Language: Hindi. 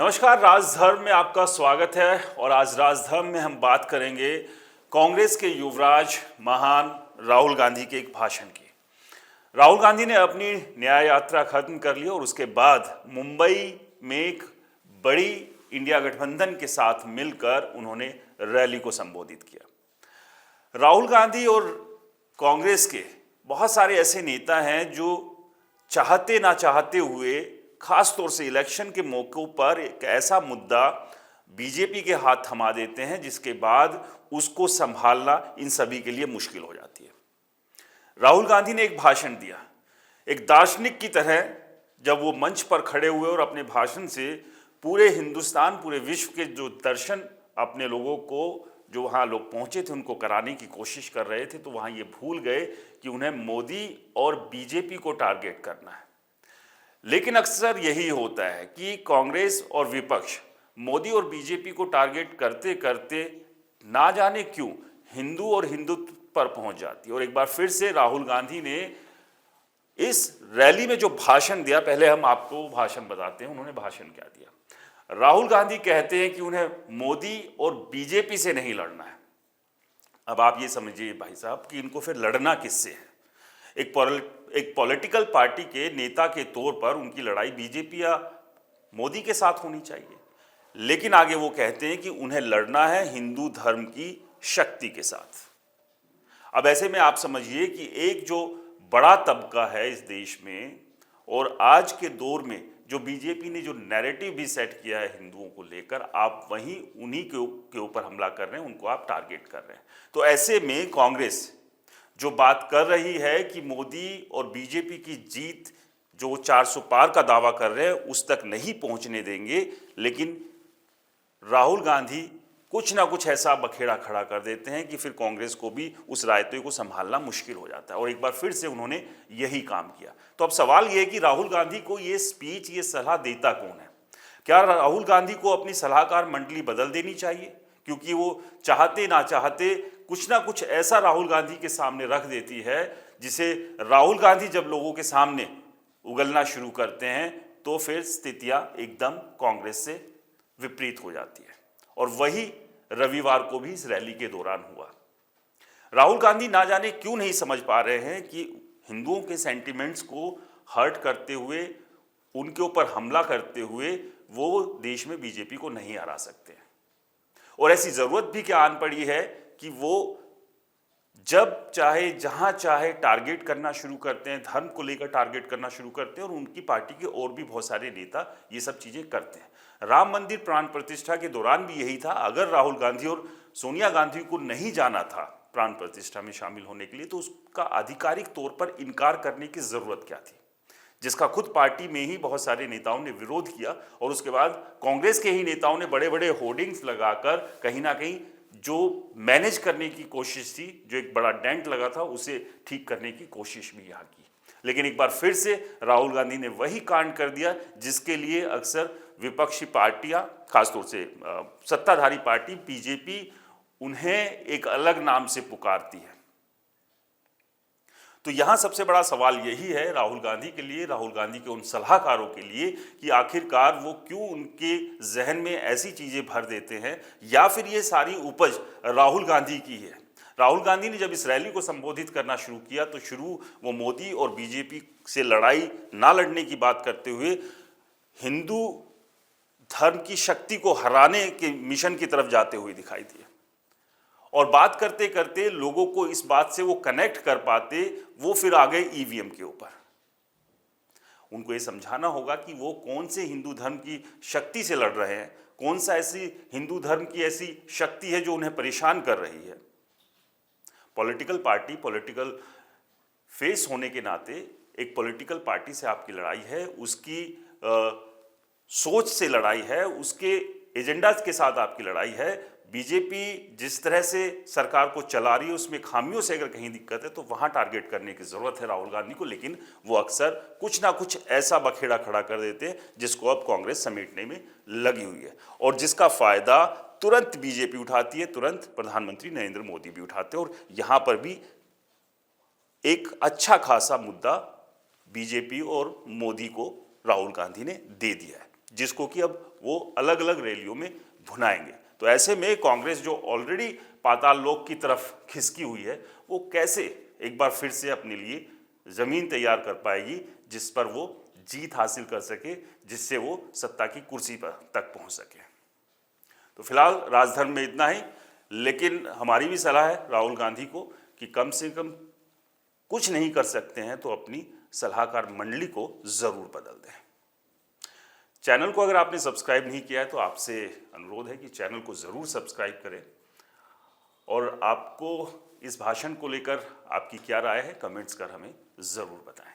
नमस्कार, राजधर्म में आपका स्वागत है। और आज राजधर्म में हम बात करेंगे कांग्रेस के युवराज महान राहुल गांधी के एक भाषण की। राहुल गांधी ने अपनी न्याय यात्रा खत्म कर ली और उसके बाद मुंबई में एक बड़ी इंडिया गठबंधन के साथ मिलकर उन्होंने रैली को संबोधित किया। राहुल गांधी और कांग्रेस के बहुत सारे ऐसे नेता हैं जो चाहते ना चाहते हुए खास तौर से इलेक्शन के मौकों पर एक ऐसा मुद्दा बीजेपी के हाथ थमा देते हैं जिसके बाद उसको संभालना इन सभी के लिए मुश्किल हो जाती है। राहुल गांधी ने एक भाषण दिया, एक दार्शनिक की तरह जब वो मंच पर खड़े हुए और अपने भाषण से पूरे हिंदुस्तान, पूरे विश्व के जो दर्शन अपने लोगों को, जो वहाँ लोग पहुँचे थे, उनको कराने की कोशिश कर रहे थे, तो वहाँ ये भूल गए कि उन्हें मोदी और बीजेपी को टारगेट करना है। लेकिन अक्सर यही होता है कि कांग्रेस और विपक्ष मोदी और बीजेपी को टारगेट करते करते ना जाने क्यों हिंदू और हिंदुत्व पर पहुंच जाती है। और एक बार फिर से राहुल गांधी ने इस रैली में जो भाषण दिया, पहले हम आपको भाषण बताते हैं उन्होंने भाषण क्या दिया। राहुल गांधी कहते हैं कि उन्हें मोदी और बीजेपी से नहीं लड़ना है। अब आप ये समझिए भाई साहब कि इनको फिर लड़ना किससे है। एक पॉलिटिकल पार्टी के नेता के तौर पर उनकी लड़ाई बीजेपी या मोदी के साथ होनी चाहिए, लेकिन आगे वो कहते हैं कि उन्हें लड़ना है हिंदू धर्म की शक्ति के साथ। अब ऐसे में आप समझिए कि एक जो बड़ा तबका है इस देश में और आज के दौर में जो बीजेपी ने जो नैरेटिव भी सेट किया है हिंदुओं को लेकर, आप वहीं उन्हीं के ऊपर हमला कर रहे हैं, उनको आप टारगेट कर रहे हैं। तो ऐसे में कांग्रेस जो बात कर रही है कि मोदी और बीजेपी की जीत, जो 400 पार का दावा कर रहे हैं, उस तक नहीं पहुंचने देंगे, लेकिन राहुल गांधी कुछ ना कुछ ऐसा बखेड़ा खड़ा कर देते हैं कि फिर कांग्रेस को भी उस रायते को संभालना मुश्किल हो जाता है। और एक बार फिर से उन्होंने यही काम किया। तो अब सवाल यह है कि राहुल गांधी को ये स्पीच, ये सलाह देता कौन है? क्या राहुल गांधी को अपनी सलाहकार मंडली बदल देनी चाहिए, क्योंकि वो चाहते ना चाहते कुछ ना कुछ ऐसा राहुल गांधी के सामने रख देती है जिसे राहुल गांधी जब लोगों के सामने उगलना शुरू करते हैं तो फिर स्थितियां एकदम कांग्रेस से विपरीत हो जाती है। और वही रविवार को भी इस रैली के दौरान हुआ। राहुल गांधी ना जाने क्यों नहीं समझ पा रहे हैं कि हिंदुओं के सेंटिमेंट्स को हर्ट करते हुए, उनके ऊपर हमला करते हुए वो देश में बीजेपी को नहीं हरा सकते। और ऐसी जरूरत भी क्या आन पड़ी है कि वो जब चाहे जहां चाहे टारगेट करना शुरू करते हैं, धर्म को लेकर टारगेट करना शुरू करते हैं। और उनकी पार्टी के और भी बहुत सारे नेता ये सब चीजें करते हैं। राम मंदिर प्राण प्रतिष्ठा के दौरान भी यही था। अगर राहुल गांधी और सोनिया गांधी को नहीं जाना था प्राण प्रतिष्ठा में शामिल होने के लिए, तो उसका आधिकारिक तौर पर इनकार करने की जरूरत क्या थी, जिसका खुद पार्टी में ही बहुत सारे नेताओं ने विरोध किया। और उसके बाद कांग्रेस के ही नेताओं ने बड़े बड़े होर्डिंग्स लगाकर कहीं ना कहीं जो मैनेज करने की कोशिश थी, जो एक बड़ा डेंट लगा था, उसे ठीक करने की कोशिश भी यहाँ की। लेकिन एक बार फिर से राहुल गांधी ने वही कांड कर दिया जिसके लिए अक्सर विपक्षी पार्टियां, खासतौर से सत्ताधारी पार्टी बीजेपी, उन्हें एक अलग नाम से पुकारती है। तो यहां सबसे बड़ा सवाल यही है राहुल गांधी के लिए, राहुल गांधी के उन सलाहकारों के लिए, कि आखिरकार वो क्यों उनके जहन में ऐसी चीजें भर देते हैं, या फिर ये सारी उपज राहुल गांधी की है। राहुल गांधी ने जब इस रैली को संबोधित करना शुरू किया तो वो मोदी और बीजेपी से लड़ाई ना लड़ने की बात करते हुए हिंदू धर्म की शक्ति को हराने के मिशन की तरफ जाते हुए दिखाई दिए। और बात करते करते लोगों को इस बात से वो कनेक्ट कर पाते, वो फिर आ गए ईवीएम के ऊपर। उनको ये समझाना होगा कि वो कौन से हिंदू धर्म की शक्ति से लड़ रहे हैं, कौन सा ऐसी हिंदू धर्म की ऐसी शक्ति है जो उन्हें परेशान कर रही है। पॉलिटिकल पार्टी, पॉलिटिकल फेस होने के नाते एक पॉलिटिकल पार्टी से आपकी लड़ाई है, उसकी सोच से लड़ाई है, उसके एजेंडा के साथ आपकी लड़ाई है। बीजेपी जिस तरह से सरकार को चला रही है उसमें खामियों से अगर कहीं दिक्कत है तो वहां टारगेट करने की जरूरत है राहुल गांधी को। लेकिन वो अक्सर कुछ ना कुछ ऐसा बखेड़ा खड़ा कर देते हैं जिसको अब कांग्रेस समेटने में लगी हुई है, और जिसका फायदा तुरंत बीजेपी उठाती है, तुरंत प्रधानमंत्री नरेंद्र मोदी भी उठाते हैं। और यहां पर भी एक अच्छा खासा मुद्दा बीजेपी और मोदी को राहुल गांधी ने दे दिया है। जिसको कि अब वो अलग अलग रैलियों में भुनाएंगे। तो ऐसे में कांग्रेस जो ऑलरेडी पाताल लोक की तरफ खिसकी हुई है, वो कैसे एक बार फिर से अपने लिए जमीन तैयार कर पाएगी जिस पर वो जीत हासिल कर सके, जिससे वो सत्ता की कुर्सी पर तक पहुंच सके। तो फिलहाल राजधर्म में इतना ही, लेकिन हमारी भी सलाह है राहुल गांधी को कि कम से कम कुछ नहीं कर सकते हैं तो अपनी सलाहकार मंडली को जरूर बदल दें। चैनल को अगर आपने सब्सक्राइब नहीं किया है तो आपसे अनुरोध है कि चैनल को जरूर सब्सक्राइब करें, और आपको इस भाषण को लेकर आपकी क्या राय है कमेंट्स कर हमें जरूर बताएं।